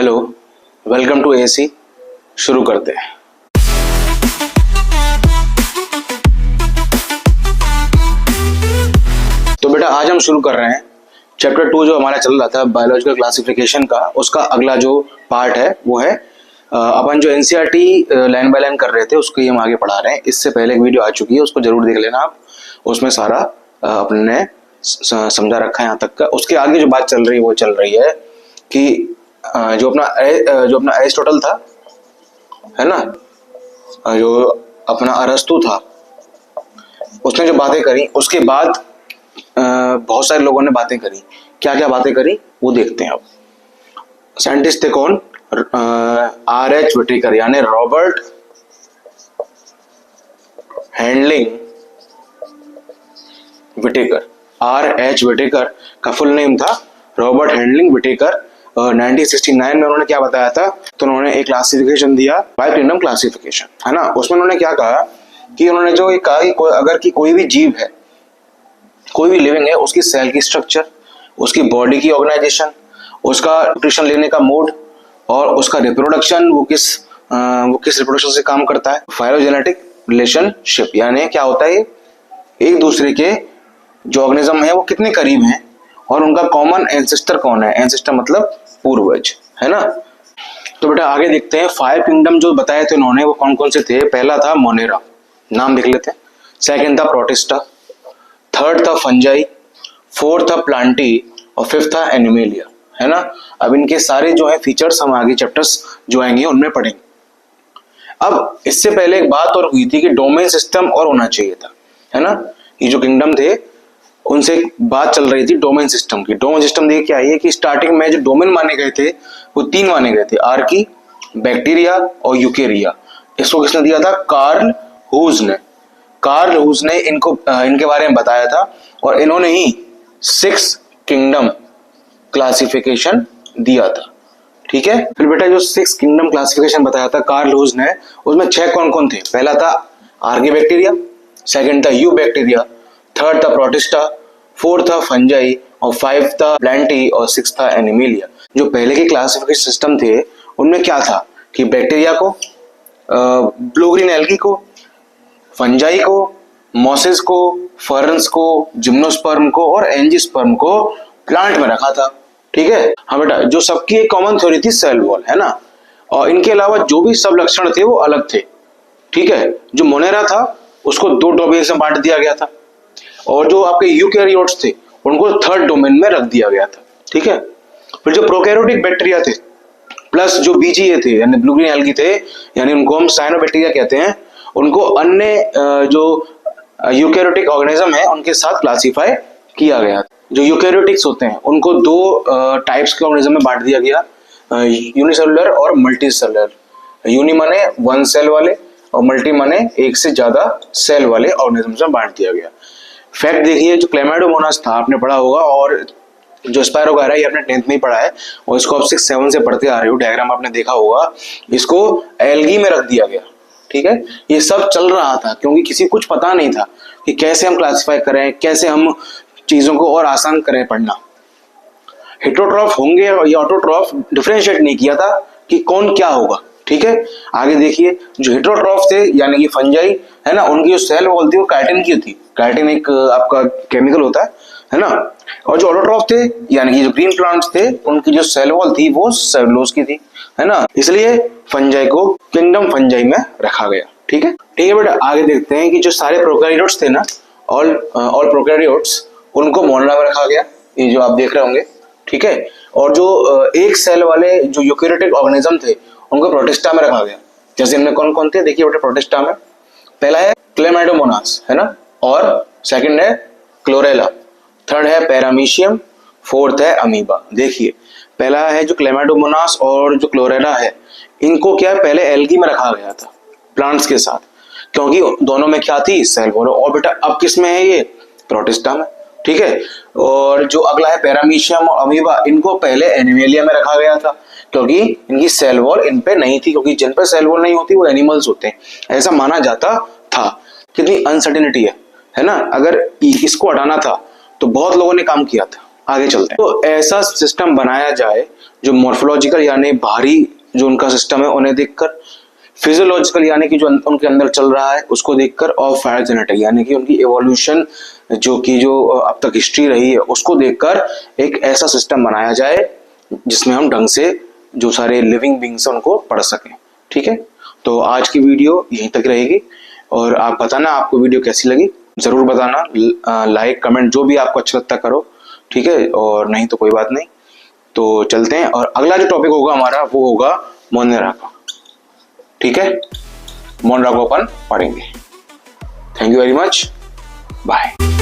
Hello, welcome to AC. शुरू करते हैं। तो बेटा आज हम शुरू कर रहे हैं चैप्टर 2 जो हमारा चल रहा था बायोलॉजिकल क्लासिफिकेशन का। उसका अगला जो पार्ट है वो है अपन जो एनसीईआरटी लाइन बाय लाइन कर रहे थे उसको ही हम आगे पढ़ा रहे हैं। इससे पहले एक वीडियो आ चुकी है, उसको जरूर देख लेना आप। उसमें सारा अपने समझा रखा है यहाँ तक का। उसके आगे जो बात चल रही है वो चल रही है कि जो अपना एरिस्टोटल था, है ना, जो अपना अरस्तु था, उसने जो बातें करी उसके बाद बहुत सारे लोगों ने बातें करी। क्या क्या बातें करी वो देखते हैं अब। साइंटिस्ट थे कौन? R.H. विटेकर यानी Robert Handling Whittaker. R.H. Whittaker का फुल नेम था रॉबर्ट हैंडलिंग विटेकर। 1969 में उन्होंने क्या बताया था? तो उन्होंने एक क्लासिफिकेशन दिया, 5 किंगडम क्लासिफिकेशन, है ना। उसमें उन्होंने क्या कहा कि उन्होंने जो ये कहा कि अगर कि कोई भी जीव है, कोई भी लिविंग है, उसकी सेल की स्ट्रक्चर, उसकी बॉडी की ऑर्गेनाइजेशन, उसका न्यूट्रिशन लेने का मोड और उसका रिप्रोडक्शन, वो किस रिप्रोडक्शन से काम करता है, फाइलोजेनेटिक रिलेशनशिप, यानी क्या होता है एक दूसरे के जो ऑर्गेनिज्म है वो कितने करीब हैं और उनका कॉमन एंसेस्टर कौन है। एंसेस्टर मतलब पूर्वज, है ना। तो बेटा आगे देखते हैं। 5 किंगडम जो बताए थे उन्होंने वो कौन कौन से थे। पहला था मोनेरा, नाम देख लेते हैं। सेकंड था प्रोटिस्टा, थर्ड था फंजाई, फोर्थ था प्लांटी और फिफ्थ था एनिमेलिया, है ना। अब इनके सारे जो है फीचर्स हम आगे चैप्टर्स जो आएंगे उनमें पढ़ेंगे। अब इससे पहले एक बात और हुई थी कि डोमेन सिस्टम और होना चाहिए था, है ना। ये जो किंगडम थे उनसे एक बात चल रही थी डोमेन सिस्टम की। डोमेन सिस्टम देखिए क्या है कि स्टार्टिंग में जो डोमेन माने गए थे वो 3 माने गए थे, आर्की, बैक्टीरिया और यूकेरिया। इसको किसने दिया था? कार्ल हूज ने। कार्ल हूज ने इनके बारे में बताया था और इन्होंने ही 6 किंगडम क्लासिफिकेशन दिया था, ठीक है। फिर बेटा जो 6 किंगडम क्लासिफिकेशन बताया था कार्ल हूज ने, उसमें 6 कौन कौन थे? पहला था आर्की बैक्टीरिया, सेकंड था यू बैक्टीरिया, थर्ड था प्रोटिस्टा, फोर्थ था फंजाई और 5 था प्लांटी और 6 था एनिमेलिया। जो पहले के क्लासिफिकेशन सिस्टम थे उनमें क्या था कि बैक्टीरिया को, ब्लू ग्रीन एल्गी को, फंजाई को, मॉसेस को, फर्न्स को, जिम्नोस्पर्म को और एंजियोस्पर्म को प्लांट में रखा था, ठीक है। हाँ बेटा, जो सबकी एक कॉमन थ्योरी थी सेल वॉल, है ना। और इनके अलावा जो भी सब लक्षण थे वो अलग थे, ठीक है। जो मोनेरा था उसको 2 डोमेन में बांट दिया गया था और जो आपके यूकैरियोट्स थे उनको 3rd डोमेन में रख दिया गया था, ठीक है। फिर जो प्रोकैरियोटिक बैक्टीरिया थे प्लस जो बीजीए थे यानी ब्लू ग्रीन एल्गी थे, यानी उनको हम साइनोबैक्टीरिया कहते हैं, उनको अन्य जो यूकैरियोटिक ऑर्गेनिज्म है उनके साथ क्लासिफाई किया गया। जो यूकैरियोटिक्स होते हैं उनको 2 टाइप्स के ऑर्गेनिज्म में बांट दिया गया, यूनिसेलुलर और मल्टीसेलुलर। यूनि माने 1 सेल वाले और मल्टी माने 1 से ज्यादा सेल वाले ऑर्गेनिज्म में बांट दिया गया। फैक्ट देखिए, जो क्लैमाइडोमोनास था आपने पढ़ा होगा और जो स्पायरोगायरा ये आपने 10th में ही पढ़ा है और इसको आप 6-7 से पढ़ते आ रहे हो, डायग्राम आपने देखा होगा। इसको एल्गी में रख दिया गया, ठीक है। ये सब चल रहा था क्योंकि किसी कुछ पता नहीं था कि कैसे हम क्लासिफाई करें, कैसे हम चीजों को और आसान करें पढ़ना। हेटेरोट्रॉफ होंगे या ऑटोट्रॉफ डिफरेंशिएट नहीं किया था कि कौन क्या होगा, ठीक है। आगे देखिए, जो हेटेरोट्रॉफ थे यानी कि फंजाई, है ना, उनकी जो सेल वॉल थी वो काइटिन की थी। काइटिन एक आपका केमिकल होता है ना। और जो ऑटोट्रॉफ थे यानी कि जो ग्रीन प्लांट्स थे उनकी जो सेल वॉल थी वो सेलुलोज की थी, है ना। इसलिए फंजाई को किंगडम फंजाई में रखा गया, ठीक है। ठीक है बेटा, आगे देखते हैं कि जो सारे प्रोकैरियोट्स थे ना, ऑल प्रोकैरियोट्स, उनको मोनेरा में रखा गया, ये जो आप देख रहे होंगे, ठीक है। और जो एक सेल वाले जो यूकैरियोटिक ऑर्गेनिज्म थे उनको प्रोटिस्टा में रखा गया। जैसे इनमें कौन कौन थे देखिए बेटा प्रोटिस्टा में। पहला है क्लैमाइडोमोनास, है ना, और सेकंड है क्लोरेला, थर्ड है पैरामीशियम, फोर्थ है अमीबा। देखिए पहला है जो क्लैमाइडोमोनास और जो क्लोरेला है, इनको क्या पहले एल्गी में रखा गया था प्लांट्स के साथ, क्योंकि दोनों में क्या थी? Cell wall. और बेटा अब किस में है? ये प्रोटिस्टा में, ठीक है। और जो अगला है पैरामीशियम और अमीबा, इनको पहले एनिमेलिया में रखा गया था क्योंकि इनकी सेल वॉल इन पे नहीं थी, क्योंकि जिन पे सेल वॉल नहीं होती वो एनिमल्स होते हैं, ऐसा माना जाता था। कितनी अनसर्टेनिटी है ना। अगर इसको हटाना था तो बहुत लोगों ने काम किया था, आगे चलते हैं। तो ऐसा सिस्टम बनाया जाए जो मॉर्फोलॉजिकल यानी बाहरी जो उनका सिस्टम है उन्हें देखकर, फिजियोलॉजिकल यानी कि जो उनके अंदर चल रहा है उसको देखकर, और फाइलोजेनेटिक यानी कि उनकी एवोल्यूशन जो अब तक हिस्ट्री रही है उसको देखकर एक ऐसा सिस्टम बनाया जाए जिसमें हम ढंग से जो सारे लिविंग बींग्स हैं उनको पढ़ सकें। ठीक है, तो आज की वीडियो यहीं तक रहेगी और आप बताना आपको वीडियो कैसी लगी, जरूर बताना, लाइक कमेंट जो भी आपको अच्छा लगता करो। ठीक है, और नहीं तो कोई बात नहीं। तो चलते हैं, और अगला जो टॉपिक होगा हमारा वो होगा मोनेरा का। ठीक है, मोनेरा को अपन पढ़ेंगे। Thank you very much, bye.